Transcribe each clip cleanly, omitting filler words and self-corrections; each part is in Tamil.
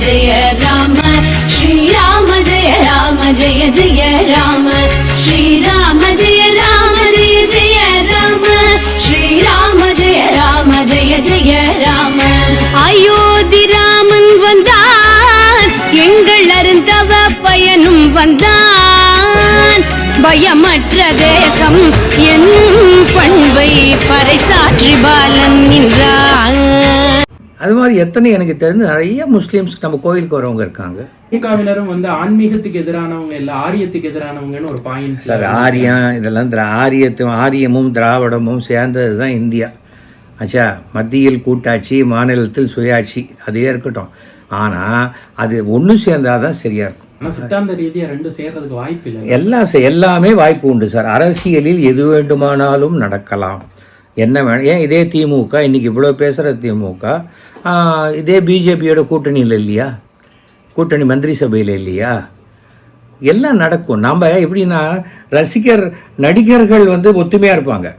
जय राम श्रीराम जय राम जय जय राम श्रीराम जय राम जय जय राम श्रीराम जय राम जय जय राम अयोத்தி ராமன் வந்தான் எங்கள் அருந்தவ பயனும் வந்தான் பயமற்ற தேசம் என்னும் பண்பை பறைசாற்றி பாலன் நின்றான். அது மாதிரி எத்தனை எனக்கு தெரிஞ்சு நிறைய முஸ்லீம்ஸ் நம்ம கோயிலுக்கு வரவங்க இருக்காங்க. திமுகவினரும் வந்து ஆன்மீகத்துக்கு எதிரானவங்க இல்லை ஆரியத்துக்கு எதிரானவங்கன்னு ஒரு பாயிண்ட் சார். இதெல்லாம் ஆரியமும் திராவிடமும் சேர்ந்தது தான் இந்தியா. ஆச்சா, மத்தியில் கூட்டாட்சி, மாநிலத்தில் சுயாட்சி, அதே இருக்கட்டும். ஆனால் அது ஒன்று சேர்ந்தால் தான் சரியாக இருக்கும். ஆனால் சித்தாந்த ரீதியாக ரெண்டும் சேர்றதுக்கு வாய்ப்பு இல்லை. எல்லாமே வாய்ப்பு உண்டு சார். அரசியலில் எது வேண்டுமானாலும் நடக்கலாம். என்ன வேணும்? ஏன் இதே திமுக இன்றைக்கி இவ்வளோ பேசுகிற திமுக இதே பிஜேபியோட கூட்டணியில் இல்லையா? கூட்டணி மந்திரி சபையில் இல்லையா? எல்லாம் நடக்கும். நம்ம எப்படின்னா நடிகர்கள் வந்து ஒத்துமையாக இருப்பாங்க.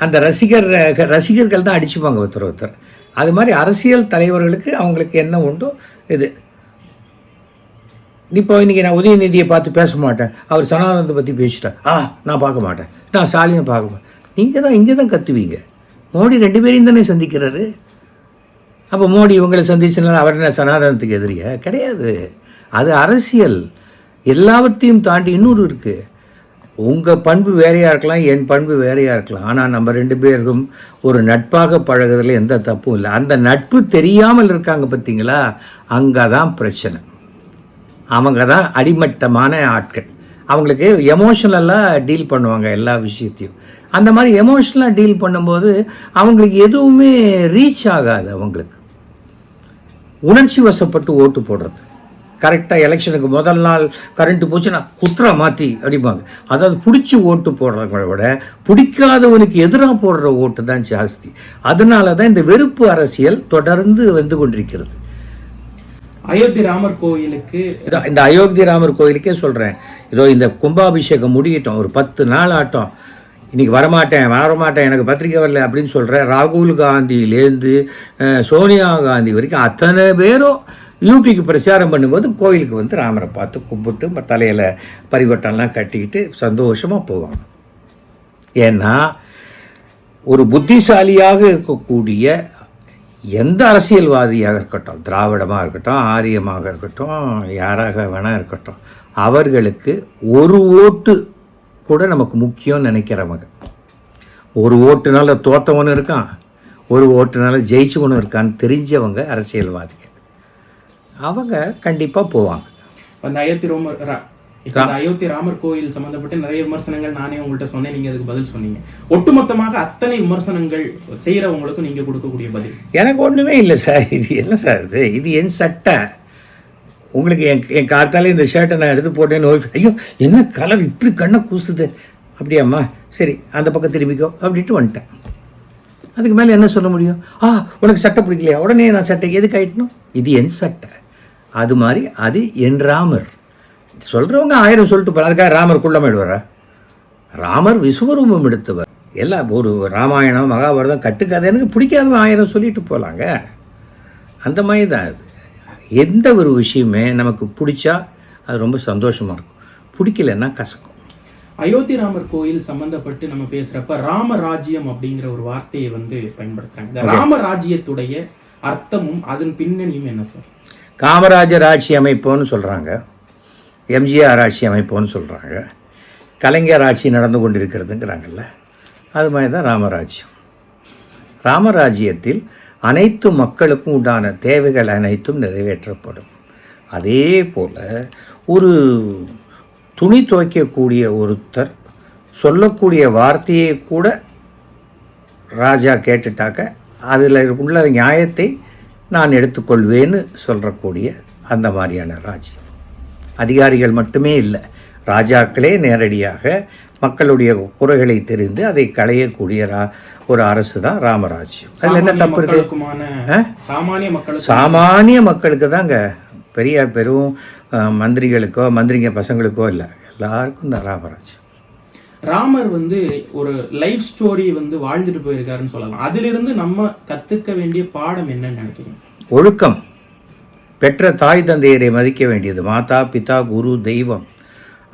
அந்த ரசிகர்கள் தான் அடிச்சுப்பாங்க ஒருத்தர். அது மாதிரி அரசியல் தலைவர்களுக்கு அவங்களுக்கு என்ன உண்டோ இது. இப்போ இன்றைக்கி நான் உதயநிதியை பார்த்து பேச மாட்டேன், அவர் சனாதனத்தை பற்றி பேசிட்டேன், நான் பார்க்க மாட்டேன், நான் ஸ்டாலினை பார்க்க மாட்டேன். நீங்கள் தான் இங்கே தான் கத்துவீங்க. மோடி 2 பேரையும் தானே சந்திக்கிறாரு. அப்போ மோடி இவங்களை சந்திச்சனால அவர் என்ன சனாதனத்துக்கு எதிரியா? கிடையாது. அது அரசியல். எல்லாவற்றையும் தாண்டி இன்னொரு இருக்குது. உங்கள் பண்பு வேறையாக இருக்கலாம், என் பண்பு வேறையாக இருக்கலாம். ஆனால் நம்ம 2 பேருக்கும் ஒரு நட்பாக பழகுறதுல எந்த தப்பும் இல்லை. அந்த நட்பு தெரியாமல் இருக்காங்க பார்த்தீங்களா, அங்கே தான் பிரச்சனை. அவங்க தான் அடிமட்டமான ஆட்கள். அவங்களுக்கு எமோஷனலாக டீல் பண்ணுவாங்க எல்லா விஷயத்தையும். அந்த மாதிரி எமோஷனலாக டீல் பண்ணும்போது அவங்களுக்கு எதுவுமே ரீச் ஆகாது. அவங்களுக்கு உணர்ச்சி வசப்பட்டு ஓட்டு போடுறது. கரெக்டாக எலெக்ஷனுக்கு முதல் நாள் கரண்ட்டு போச்சுன்னா குத்துறா மாற்றி அடிப்பாங்க. அதாவது பிடிச்சி ஓட்டு போடுறவங்களை விட பிடிக்காதவனுக்கு எதிராக போடுற ஓட்டு தான் ஜாஸ்தி. அதனால தான் இந்த வெறுப்பு அரசியல் தொடர்ந்து வந்து கொண்டிருக்கிறது. அயோத்தி ராமர் கோயிலுக்கு இந்த அயோத்தி ராமர் கோயிலுக்கே சொல்கிறேன். இதோ இந்த கும்பாபிஷேகம் முடியட்டும், ஒரு 10 நாள் ஆட்டம். இன்றைக்கி வரமாட்டேன் எனக்கு பத்திரிக்கை வரல அப்படின்னு சொல்கிறேன். ராகுல் காந்தியிலேருந்து சோனியா காந்தி வரைக்கும் அத்தனை பேரும் யூபிக்கு பிரச்சாரம் பண்ணும்போது கோயிலுக்கு வந்து ராமரை பார்த்து கும்பிட்டு தலையில் பரிவட்டம்லாம் கட்டிக்கிட்டு சந்தோஷமாக போவாங்க. ஏன்னா ஒரு புத்திசாலியாக இருக்கக்கூடிய எந்த அரசியல்வாதியாக இருக்கட்டும், திராவிடமாக இருக்கட்டும், ஆரியமாக இருக்கட்டும், யாராக வேணால் இருக்கட்டும், அவர்களுக்கு ஒரு ஓட்டு கூட நமக்கு முக்கியம்னு நினைக்கிறவங்க. ஒரு ஓட்டுனால தோத்தவனும் இருக்கான், ஒரு ஓட்டுனால ஜெயிச்சவனும் இருக்கான்னு தெரிஞ்சவங்க அரசியல்வாதிகள். அவங்க கண்டிப்பாக போவாங்க. அந்த அயோத்தி ராமர் கோயில் சம்மந்தப்பட்ட நிறைய விமர்சனங்கள் நானே உங்கள்கிட்ட சொன்னேன், நீங்கள் அதுக்கு பதில் சொன்னீங்க. ஒட்டுமொத்தமாக அத்தனை விமர்சனங்கள் செய்கிறவங்களுக்கும் நீங்கள் கொடுக்கக்கூடிய பதில்? எனக்கு ஒன்றுமே இல்லை சார். இது என்ன சார் இது என் சட்டை. உங்களுக்கு என் காத்தாலே இந்த ஷர்ட்டை நான் எடுத்து போட்டேன்னு, ஐயோ என்ன கலர் இப்படி கண்ணை கூசுது, அப்படியாம்மா சரி அந்த பக்கம் திரும்பிக்கோ அப்படின்ட்டு வந்துட்டேன். அதுக்கு மேலே என்ன சொல்ல முடியும்? உனக்கு சட்டை பிடிக்கலையா, உடனே நான் சட்டை எதுக்கு ஆயிட்டணும்? இது என் சட்டை. அது மாதிரி அது என் ராமர். சொல்கிறவங்க 1000 சொல்லிட்டு போகிற. அதுக்காக ராமர் குள்ளமாயிடுவாரா? ராமர் விஸ்வரூபம் எடுத்தவர். எல்லாம் ஒரு ராமாயணம் மகாபாரதம் கட்டுக்காது எனக்கு பிடிக்காதவங்க 1000 சொல்லிட்டு போகலாங்க. அந்த மாதிரி தான் அது. எந்த ஒரு விஷயமே நமக்கு பிடிச்சா அது ரொம்ப சந்தோஷமாக இருக்கும், பிடிக்கலன்னா கசக்கும். அயோத்தி ராமர் கோயில் சம்பந்தப்பட்டு நம்ம பேசுகிறப்ப ராமராஜ்யம் அப்படிங்கிற ஒரு வார்த்தையை வந்து பயன்படுத்துகிறாங்க. இந்த ராமராஜ்யத்துடைய அர்த்தமும் அதன் பின்னணியும் என்ன சார்? காமராஜர் ஆட்சி அமைப்போன்னு சொல்கிறாங்க, எம்ஜிஆர் ஆட்சி அமைப்போன்னு சொல்கிறாங்க, கலைஞர் ஆட்சி நடந்து கொண்டிருக்கிறதுங்கிறாங்கல்ல. அது மாதிரி தான் ராமராஜ்யம். ராமராஜ்யத்தில் அனைத்து மக்களுக்கும் உண்டான தேவைகள் அனைத்தும் நிறைவேற்றப்படும். அதே போல் ஒரு துணி துவைக்கக்கூடிய ஒருத்தர் சொல்லக்கூடிய வார்த்தையை கூட ராஜா கேட்டுட்டாக்க அதில் உள்ள நியாயத்தை நான் எடுத்துக்கொள்வேன்னு சொல்கிறக்கூடிய அந்த மாதிரியான ராஜ்யம். அதிகாரிகள் மட்டுமே இல்லை, ராஜாக்களே நேரடியாக மக்களுடைய குறைகளை தெரிந்து அதை களையக்கூடிய ஒரு அரசு தான் ராமராஜ்யம். அதில் என்ன தப்பு இருக்கு? சாமானிய மக்களுக்கு தாங்க, பெரும் மந்திரிகளுக்கோ மந்திரிங்க பசங்களுக்கோ இல்லை, எல்லாருக்கும் தான் ராமராஜ்யம். ராமர் வந்து ஒரு லைஃப் ஸ்டோரி வந்து வாழ்ந்துட்டு போயிருக்காருன்னு சொல்லலாம். அதிலிருந்து நம்ம கற்றுக்க வேண்டிய பாடம் என்னன்னு நினைக்கிறீங்க? ஒழுக்கம். பெற்ற தாய் தந்தையரை மதிக்க வேண்டியது. மாதா பிதா குரு தெய்வம்.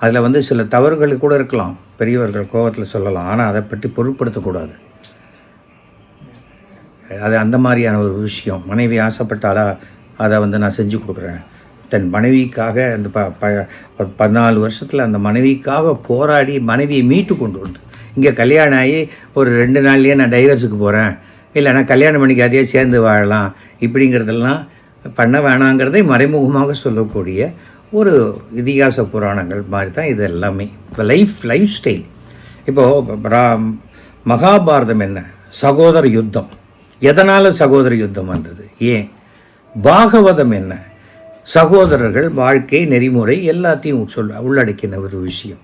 அதில் வந்து சில தவறுகள் கூட இருக்கலாம், பெரியவர்கள் கோபத்தில் சொல்லலாம், ஆனால் அதை பற்றி பொருட்படுத்தக்கூடாது. அது அந்த மாதிரியான ஒரு விஷயம். மனைவி ஆசைப்பட்டாலா அதை வந்து நான் செஞ்சு கொடுக்குறேன். தன் மனைவிக்காக அந்த 14 வருஷத்தில் அந்த மனைவிக்காக போராடி மனைவியை மீட்டு கொண்டு வந்து இங்கே கல்யாணம் ஆகி ஒரு 2 நாள்லேயே நான் டைவர்ஸுக்கு போகிறேன், இல்லைனா கல்யாணம் பண்ணிக்காதையே சேர்ந்து வாழலாம், இப்படிங்கிறதெல்லாம் பண்ண வேணாங்கிறதை மறைமுகமாக சொல்லக்கூடிய ஒரு இதிகாச புராணங்கள் மாதிரி தான் இது எல்லாமே. இப்போ லைஃப் ஸ்டைல். இப்போது மகாபாரதம் என்ன? சகோதர யுத்தம். எதனால் சகோதர யுத்தம் வந்தது? ஏன்? பாகவதம் என்ன? சகோதரர்கள் வாழ்க்கை நெறிமுறை எல்லாத்தையும் உள்ளடக்கின ஒரு விஷயம்.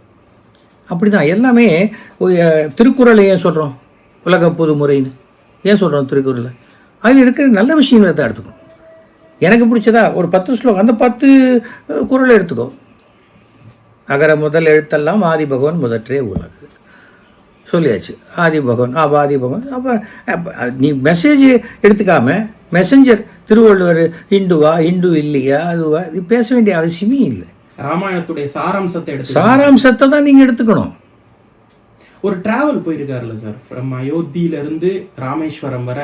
அப்படி தான் எல்லாமே. திருக்குறளை ஏன் சொல்கிறோம் உலக பொதுமுறைன்னு? ஏன் சொல்கிறோம் திருக்குறளை? அதில் இருக்கிற நல்ல விஷயங்களை தான் எடுத்துக்கணும். எனக்கு பிடிச்சதா ஒரு 10 ஸ்லோகம், அந்த 10 குறளை எடுத்துக்கோ. அகர முதல் எழுத்தெல்லாம் ஆதி பகவான் முதற்றே உலகு சொல்லியாச்சு. ஆதி பகவான் அப்போ நீ மெசேஜ் எடுத்துக்காம மெசஞ்சர் திருவள்ளுவர் இந்து இல்லையா அதுவா இது பேச வேண்டிய அவசியமே இல்லை. ராமாயணத்துடைய சாராம்சத்தை தான் நீங்கள் எடுத்துக்கணும். ஒரு டிராவல் போயிருக்காருல்ல சார், ஃப்ரம் அயோத்தியிலிருந்து ராமேஸ்வரம் வர,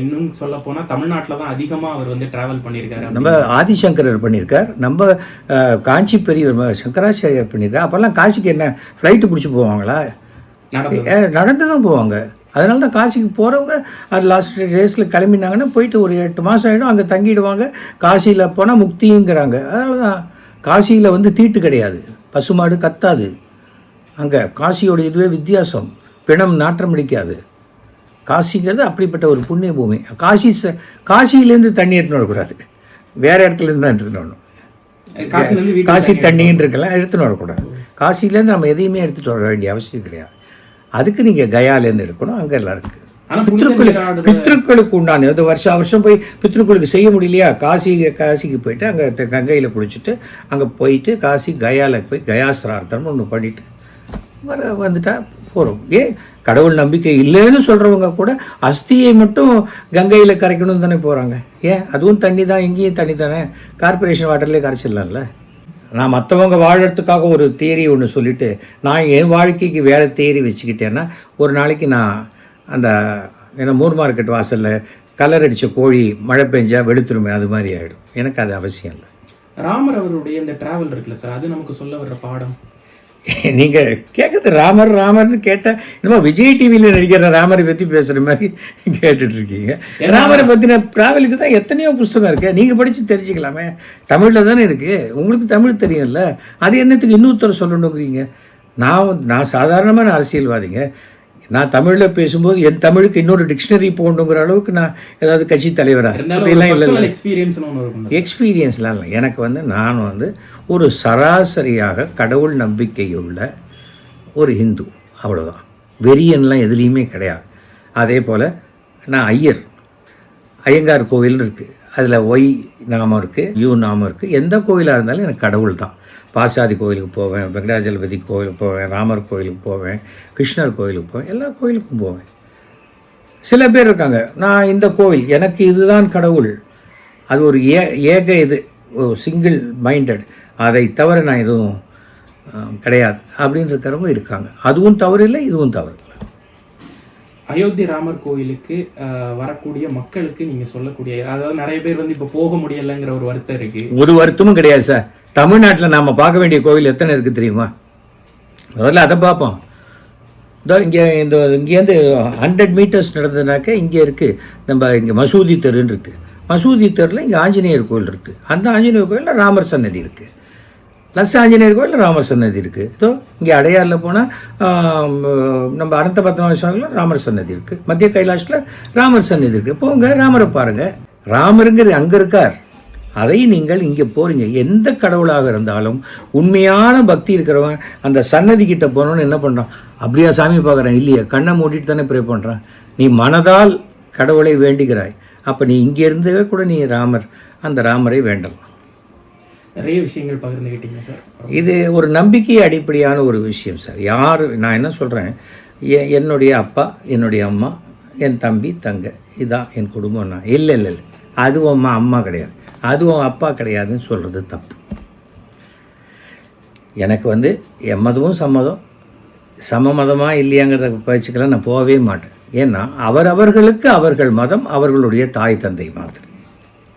இன்னும் சொல்ல போனால் தமிழ்நாட்டில் தான் அதிகமாக அவர் வந்து டிராவல் பண்ணியிருக்காரு. நம்ம ஆதிசங்கரர் பண்ணியிருக்கார், நம்ம காஞ்சி பெரியவர் சங்கராச்சாரியார் பண்ணியிருக்கார். அப்போல்லாம் காசிக்கு என்ன ஃப்ளைட்டு பிடிச்சி போவாங்களா? நடந்து தான் போவாங்க. அதனால தான் காசிக்கு போகிறவங்க அது லாஸ்ட் டேஸில் கிளம்பினாங்கன்னா போயிட்டு ஒரு 8 மாதம் ஆகிடும், அங்கே தங்கிடுவாங்க. காசியில் போனால் முக்திங்கிறாங்க. அதனால தான் காசியில் வந்து தீட்டு கிடையாது, பசுமாடு கத்தாது. அங்கே காசியோட இதுவே வித்தியாசம். பிணம் நாற்றம் அடிக்காது. காசிங்கிறது அப்படிப்பட்ட ஒரு புண்ணிய பூமி. காசியிலேருந்து தண்ணி எடுத்துன்னு வரக்கூடாது, வேறு இடத்துலேருந்து தான் எடுத்துகிட்டு வரணும். காசி தண்ணின்னு இருக்கலாம் எடுத்துன்னு வரக்கூடாது. காசிலேருந்து நம்ம எதையுமே எடுத்துகிட்டு வர வேண்டிய அவசியம் கிடையாது. அதுக்கு நீங்கள் கயாலேருந்து எடுக்கணும். அங்கே எல்லாம் இருக்குது. பித்ருக்களுக்கு உண்டான அது வருஷம் போய் பித்ருக்களுக்கு செய்ய முடியலையா, காசிக்கு போயிட்டு அங்கே கங்கையில் குளிச்சுட்டு அங்கே போயிட்டு கயாவில் போய் கயாசிரார்த்தம்னு ஒன்று பண்ணிவிட்டு வந்துட்டா போகிறோம். கடவுள் நம்பிக்கை இல்லைன்னு சொல்கிறவங்க கூட அஸ்தியை மட்டும் கங்கையில் கரைக்கணும்னு தானே போகிறாங்க. அதுவும் தண்ணி தான், இங்கேயும் தண்ணி தானே, கார்பரேஷன் வாட்டர்லேயே கரைச்சிடலாம்ல. நான் மற்றவங்க வாழறதுக்காக ஒரு தியரி ஒன்று சொல்லிவிட்டு நான் என் வாழ்க்கைக்கு வேறு தியரி வச்சுக்கிட்டேன்னா ஒரு நாளைக்கு நான் அந்த மூர் மார்க்கெட் வாசலில் கலர் அடித்த கோழி மழை பெஞ்சா வெளுத்துருமே, அது மாதிரி ஆகிடும். எனக்கு அது அவசியம் இல்லை. ராமர் அவருடைய இந்த டிராவல் இருக்குல்ல சார், அது நமக்கு சொல்ல வர்ற பாடம். நீங்கள் கேட்குறது ராமர்னு கேட்டால் இன்னும் விஜய் டிவியில் நடிக்கிற ராமரை பற்றி பேசுகிற மாதிரி கேட்டுட்ருக்கீங்க. ராமரை பற்றின ட்ராவலுக்கு தான் எத்தனையோ புஸ்தகம் இருக்குது, நீங்கள் படித்து தெரிஞ்சுக்கலாமே. தமிழில் தானே இருக்குது, உங்களுக்கு தமிழ் தெரியும்ல, அது என்னத்துக்கு இன்னொருத்தர் சொல்லணுங்கிறீங்க? நான் சாதாரணமான அரசியல்வாதிங்க. நான் தமிழில் பேசும்போது என் தமிழுக்கு இன்னொரு டிக்ஷனரி போகணுங்கிற அளவுக்கு நான் ஏதாவது கட்சி தலைவராக அப்படிலாம் இல்லை. எக்ஸ்பீரியன்ஸ்லாம் இல்லை எனக்கு. நான் ஒரு சராசரியாக கடவுள் நம்பிக்கையுள்ள ஒரு ஹிந்து, அவ்வளோதான். வெறியன்லாம் எதுலேயுமே கிடையாது. அதே போல் நான் ஐயங்கார் கோவில் இருக்குது, அதில் ஒய் நாமம் இருக்குது, யூ நாமம் இருக்குது. எந்த கோயிலாக இருந்தாலும் எனக்கு கடவுள் தான். பாசாதி கோயிலுக்கு போவேன், வெங்கடாஜலபதி கோயிலுக்கு போவேன், ராமர் கோயிலுக்கு போவேன், கிருஷ்ணர் கோயிலுக்கு போவேன், எல்லா கோயிலுக்கும் போவேன். சில பேர் இருக்காங்க, நான் இந்த கோவில் எனக்கு இதுதான் கடவுள், அது ஒரு இது ஒரு சிங்கிள் மைண்டட், அதை தவிர நான் எதுவும் கிடையாது அப்படின்னு இருக்கிறவங்க இருக்காங்க. அதுவும் தவறு இல்லை, இதுவும் தவறு இல்லை. அயோத்தி ராமர் கோயிலுக்கு வரக்கூடிய மக்களுக்கு நீங்கள் சொல்லக்கூடிய, அதாவது நிறைய பேர் இப்போ போக முடியலைங்கிற ஒரு வருத்தம் இருக்குது. ஒரு வருத்தமும் கிடையாது சார். தமிழ்நாட்டில் நாம் பார்க்க வேண்டிய கோவில் எத்தனை இருக்குது தெரியுமா? முதல்ல அதை பார்ப்போம். இதோ இங்கேருந்து 100 மீட்டர்ஸ் நடந்ததுனாக்க இங்கே இருக்குது நம்ம இங்கே மசூதி தெருன்னு இருக்குது. மசூதி தெருவில் இங்கே ஆஞ்சநேயர் கோயில் இருக்குது. அந்த ஆஞ்சநேயர் கோயிலில் ராமர் சன்னதி இருக்குது. ப்ளஸ் ஆஞ்சநேயர் கோயிலில் ராமர் சன்னதி இருக்குது. இதோ இங்கே அடையாரில் போனால் நம்ம அனந்த பத்மநாப ராமர் சன்னதி இருக்குது. மத்திய கைலாஷில் ராமர் சன்னதி இருக்குது. போங்க ராமரை பாருங்கள். ராமருங்கிறது அங்கே இருக்கார். அதை நீங்கள் இங்கே போகிறீங்க. எந்த கடவுளாக இருந்தாலும் உண்மையான பக்தி இருக்கிறவன் அந்த சன்னதி கிட்ட போனோன்னு என்ன பண்ணுறான்? அப்படியா சாமி பார்க்குறேன்? இல்லையா, கண்ணை மூடிட்டு தானே ப்ரே பண்ணுறான். நீ மனதால் கடவுளை வேண்டுகிறாய். அப்போ நீ இங்கே இருந்தவே கூட நீ அந்த ராமரை வேண்டலாம். நிறைய விஷயங்கள் பகிர்ந்துக்கிட்டீங்க சார். இது ஒரு நம்பிக்கை அடிப்படையான ஒரு விஷயம் சார். நான் என்ன சொல்கிறேன், என்னுடைய அப்பா, என்னுடைய அம்மா, என் தம்பி, தங்கை, இதுதான் என் குடும்பம். நான் இல்லை அதுவும் அம்மா கிடையாது, அதுவும் அப்பா கிடையாதுன்னு சொல்கிறது தப்பு. எனக்கு வந்து எம்மதமும் சம்மதம், சம மதமாக இல்லையாங்கிறத பயிற்சிக்கெல்லாம் நான் போகவே மாட்டேன். ஏன்னா அவரவர்களுக்கு அவர்கள் மதம் அவர்களுடைய தாய் தந்தை மாதிரி.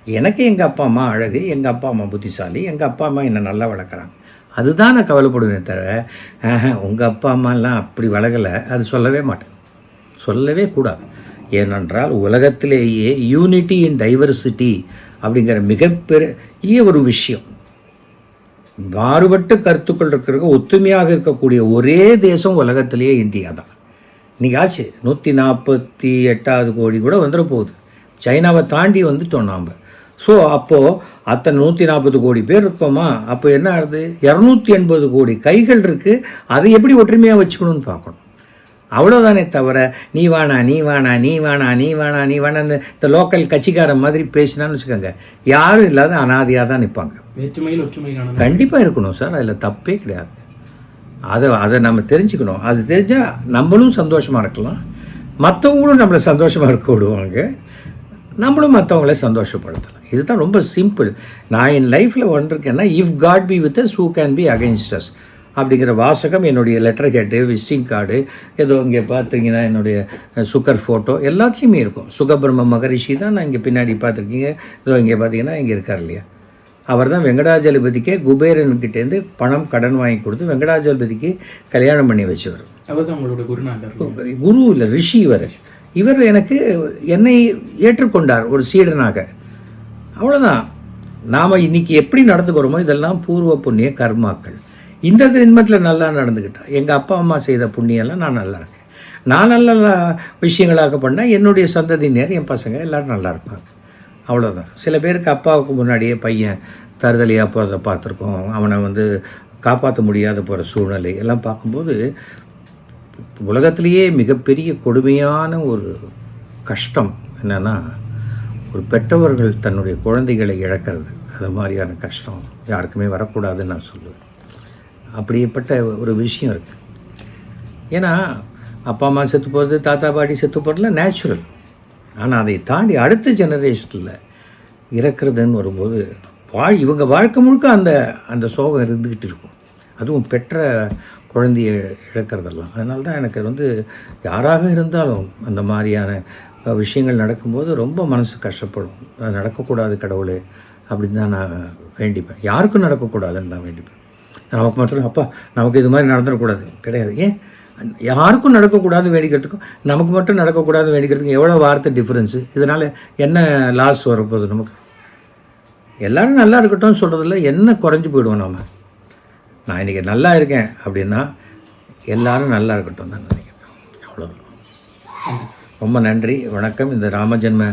எனக்கு எங்கள் அப்பா அம்மா அழகு, எங்கள் அப்பா அம்மா புத்திசாலி, எங்கள் அப்பா அம்மா என்னை நல்லா வளர்க்குறாங்க, அதுதான் நான் கவலைப்படுவேன் தவிர உங்கள் அப்பா அம்மாலாம் அப்படி வளர்கலை அது சொல்லவே மாட்டேன், சொல்லவே கூடாது. ஏனென்றால் உலகத்திலேயே யூனிட்டி இன் டைவர்சிட்டி அப்படிங்கிற மிகப்பெரிய ஒரு விஷயம், மாறுபட்ட கருத்துக்கள் இருக்கிற ஒத்துமையாக இருக்கக்கூடிய ஒரே தேசம் உலகத்திலேயே இந்தியா தான். இன்றைக்கி ஆச்சு 148வது கோடி கூட வந்துட போகுது, சைனாவை தாண்டி வந்துட்டோம் நாம். ஸோ அப்போது அத்தனை 140 கோடி பேர் இருக்கோமா, அப்போ என்ன ஆகுது, 280 கோடி கைகள் இருக்குது, அதை எப்படி ஒற்றுமையாக வச்சுக்கணும்னு பார்க்கணும். அவ்வளோதானே தவிர நீ வேணா நீ வேணா நீ வேணா நீ வேணா நீ வேணா இந்த லோக்கல் கட்சிக்காரன் மாதிரி பேசினான்னு வச்சுக்கோங்க, யாரும் இல்லாத அனாதையாக தான் நிற்பாங்க. கண்டிப்பாக இருக்கணும் சார், அதில் தப்பே கிடையாது. அதை நம்ம தெரிஞ்சுக்கணும். அது தெரிஞ்சால் நம்மளும் சந்தோஷமாக இருக்கலாம், மற்றவங்களும் நம்மளை சந்தோஷமாக இருக்க விடுவாங்க, நம்மளும் மற்றவங்கள சந்தோஷப்படுத்தலாம். இதுதான் ரொம்ப சிம்பிள். நான் என் லைஃப்பில் ஒன்றிருக்கேன்னா, if God be with us who can be against us அப்படிங்கிற வாசகம் என்னுடைய லெட்டர் ஹெட்டு, விசிட்டிங் கார்டு, ஏதோ இங்கே பார்த்தீங்கன்னா என்னுடைய சுகர் ஃபோட்டோ எல்லாத்துலேயுமே இருக்கும். சுகபிரம்ம மகரிஷி தான் நான் இங்கே பின்னாடி பார்த்துருக்கீங்க, ஏதோ இங்கே பார்த்தீங்கன்னா இங்கே இருக்கார் இல்லையா, அவர் தான் வெங்கடாஜலபதிக்கே குபேரன்கிட்டேருந்து பணம் கடன் வாங்கி கொடுத்து வெங்கடாஜலபதிக்கு கல்யாணம் பண்ணி வச்சவர். குரு இல்லை, ரிஷி இவர் எனக்கு என்னை ஏற்றுக்கொண்டார் ஒரு சீடனாக. அவ்வளோதான். நாம் இன்றைக்கி எப்படி நடந்துக்கிறோமோ இதெல்லாம் பூர்வ புண்ணிய கர்மாக்கள். இந்த ஜென்மத்தில் நல்லா நடந்துக்கிட்டா எங்கள் அப்பா அம்மா செய்த புண்ணியெல்லாம் நான் நல்லா இருக்கேன். நான் நல்ல விஷயங்களாக பண்ணால் என்னுடைய சந்ததியினர், என் பசங்க எல்லோரும் நல்லா இருப்பாங்க. அவ்வளோதான். சில பேருக்கு அப்பாவுக்கு முன்னாடியே பையன் தருதலையாக போகிறத பார்த்துருக்கோம், அவனை வந்து காப்பாற்ற முடியாத போகிற சூழ்நிலை எல்லாம் பார்க்கும்போது உலகத்திலேயே மிகப்பெரிய கொடுமையான ஒரு கஷ்டம் என்னென்னா, ஒரு பெற்றவர்கள் தன்னுடைய குழந்தைகளை இழக்கிறது. அது மாதிரியான கஷ்டம் யாருக்குமே வரக்கூடாதுன்னு நான் சொல்லுவேன். அப்படிப்பட்ட ஒரு விஷயம் இருக்குது. ஏன்னா அப்பா அம்மா செத்து போகிறது, தாத்தா பாட்டி செத்து போகிறதுலாம் நேச்சுரல். ஆனால் அதை தாண்டி அடுத்த ஜெனரேஷனில் இறக்குறதுன்னு வரும்போது இவங்க வாழ்க்கை முழுக்க அந்த சோகம் இருந்துக்கிட்டு இருக்கும். அதுவும் பெற்ற குழந்தைய இழக்கிறதெல்லாம். அதனால தான் எனக்கு வந்து யாராக இருந்தாலும் அந்த மாதிரியான விஷயங்கள் நடக்கும்போது ரொம்ப மனசு கஷ்டப்படும். அது நடக்கக்கூடாது கடவுளே அப்படின்னு தான் நான் வேண்டிப்பேன். யாருக்கும் நடக்கக்கூடாதுன்னு தான் வேண்டிப்பேன். நமக்கு மட்டும் அப்பா நமக்கு இது மாதிரி நடந்துடக்கூடாது கிடையாது. ஏன் யாருக்கும் நடக்கக்கூடாது வேண்டிக்கிறதுக்கும் நமக்கு மட்டும் நடக்கக்கூடாது வேண்டிக்கிறதுக்கும் எவ்வளோ வார்த்தை டிஃப்ரென்ஸு. இதனால் என்ன லாஸ் வரப்போகுது நமக்கு? எல்லோரும் நல்லா இருக்கட்டும் சொல்கிறதில்ல என்ன குறைஞ்சி போயிடுவோம் நாம். நான் இன்றைக்கி நல்லா இருக்கேன் அப்படின்னா எல்லோரும் நல்லா இருக்கட்டும் தான் நினைக்கிறேன். அவ்வளோதான். ரொம்ப நன்றி, வணக்கம். இந்த ராமஜென்ம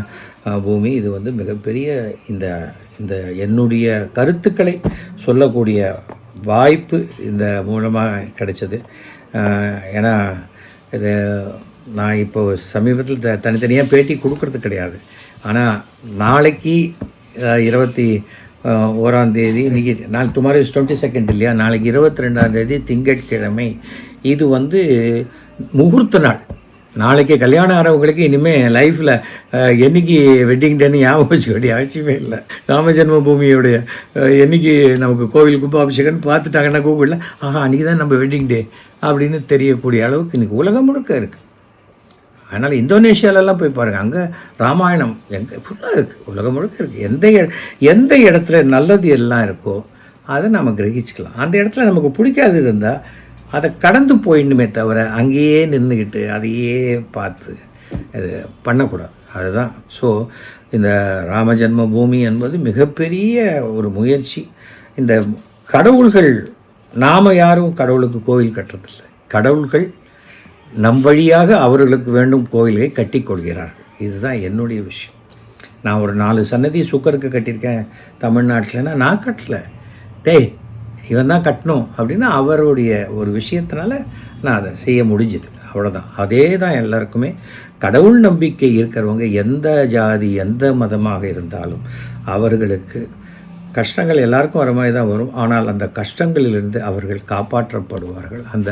பூமி இது வந்து மிகப்பெரிய இந்த என்னுடைய கருத்துக்களை சொல்லக்கூடிய வாய்ப்பு இந்த மூலமாக கிடைச்சது. ஏன்னா இது நான் இப்போ சமீபத்தில் தனித்தனியாக பேட்டி கொடுக்கறது கிடையாது. ஆனால் நாளைக்கு 21 இன்றைக்கி நாள் டுமாரோ 22 இல்லையா, நாளைக்கு 22 திங்கட்கிழமை. இது வந்து முகூர்த்த நாள். நாளைக்கு கல்யாணம் ஆகிறவங்களுக்கு இனிமேல் லைஃப்பில் என்றைக்கு வெட்டிங் டேன்னு ஞாபகம் வச்சுக்க வேண்டிய அவசியமே இல்லை. ராமஜென்ம பூமியோடைய என்றைக்கு நமக்கு கோவில் கும்பாபிஷேகம்னு பார்த்துட்டாங்கன்னா கூகுளில் அன்றைக்கி தான் நம்ம வெட்டிங் டே அப்படின்னு தெரியக்கூடிய அளவுக்கு இன்றைக்கி உலகம் முழுக்க இருக்குது. அதனால் இந்தோனேஷியாலெல்லாம் போய் பாருங்கள், அங்கே ராமாயணம் எங்கே ஃபுல்லாக இருக்குது, உலகம் முழுக்க இருக்குது. எந்த இடத்துல நல்லது எல்லாம் இருக்கோ அதை நம்ம கிரகிச்சிக்கலாம். அந்த இடத்துல நமக்கு பிடிக்காது இருந்தால் அதை கடந்து போயிடணுமே தவிர அங்கேயே நின்றுக்கிட்டு அதையே பார்த்து இது பண்ணக்கூடாது. அதுதான். ஸோ இந்த ராமஜென்ம பூமி என்பது மிகப்பெரிய ஒரு முயற்சி. இந்த கடவுள்கள் நாம் யாரும் கடவுளுக்கு கோயில் கட்டுறதில்லை. கடவுள்கள் நம் வழியாக அவர்களுக்கு வேண்டும் கோயிலை கட்டி கொள்கிறார்கள். இதுதான் என்னுடைய விஷயம். நான் ஒரு 4 சன்னதி சுக்கருக்கு கட்டியிருக்கேன் தமிழ்நாட்டில்னா நான் கட்டலை. டேய் இவன் தான் கட்டணும் அப்படின்னா அவருடைய ஒரு விஷயத்தினால நான் அதை செய்ய முடிஞ்சுது. அவ்வளோதான். அதே தான் எல்லாருக்குமே. கடவுள் நம்பிக்கை இருக்கிறவங்க எந்த ஜாதி எந்த மதமாக இருந்தாலும் அவர்களுக்கு கஷ்டங்கள் எல்லாருக்கும் வர மாதிரி தான் வரும். ஆனால் அந்த கஷ்டங்களிலிருந்து அவர்கள் காப்பாற்றப்படுவார்கள். அந்த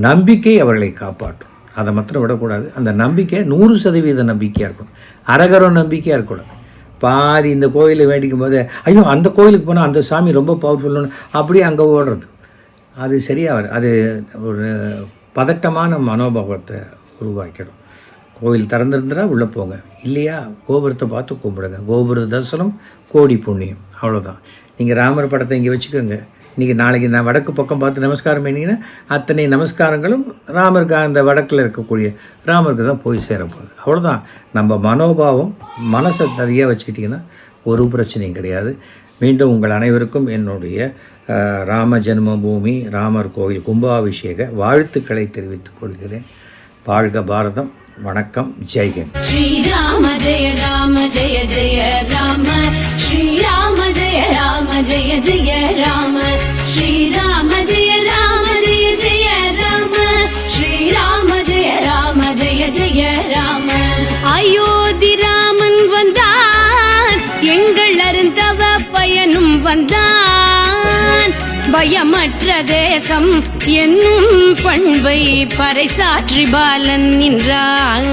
நம்பிக்கை அவர்களை காப்பாற்றும். அதை மாத்திரம் விடக்கூடாது. அந்த நம்பிக்கை 100% நம்பிக்கையாக இருக்கணும். அரகரம் நம்பிக்கையாக இருக்கக்கூடாது. பாதி இந்த கோயிலை வேண்டிக்கும் போது ஐயோ அந்த கோயிலுக்கு போனால் அந்த சாமி ரொம்ப பவர்ஃபுல்லுன்னு அப்படியே அங்கே ஓடுறது. அது சரியாக அது ஒரு பதட்டமான மனோபாவத்தை உருவாக்கிடும். கோவில் திறந்துருந்துடா உள்ளே போங்க, இல்லையா கோபுரத்தை பார்த்து கும்பிடுங்க. கோபுர தரிசனம் கோடி புண்ணியம், அவ்வளோதான். நீங்கள் ராமர் படத்தை இங்கே வச்சுக்கோங்க. இன்றைக்கி நாளைக்கு நான் வடக்கு பக்கம் பார்த்து நமஸ்காரம் பண்ணிங்கன்னா அத்தனை நமஸ்காரங்களும் ராமருக்கு, அந்த வடக்கில் இருக்கக்கூடிய ராமருக்கு தான் போய் சேரப்போகுது. அவ்வளோதான். நம்ம மனோபாவம் மனசை நிறைய வச்சுக்கிட்டிங்கன்னா ஒரு பிரச்சனையும் கிடையாது. மீண்டும் உங்கள் அனைவருக்கும் என்னுடைய ராம ஜென்மபூமி ராமர் கோயில் கும்பாபிஷேக வாழ்த்துக்களை தெரிவித்துக் கொள்கிறேன். வாழ்க பாரதம். வணக்கம். ஜெய்ஹிந்த். ஸ்ரீராம ஜெய ராம ஜெய ஜெய ராம, ஸ்ரீராம ஜெய ராம ஜெய ஜெய ராம, ஸ்ரீராம ஜெய ராம ஜெய ஜெய ராம, ஸ்ரீராம ஜெய ராம ஜெய ஜெய ராம. அயோத்தி ராமன் வந்தான், எங்கள் அருந்தவ பயனும் வந்தான். பயமற்ற தேசம் என்னும் பண்பை பறைசாற்றி பாலன் நின்றான்.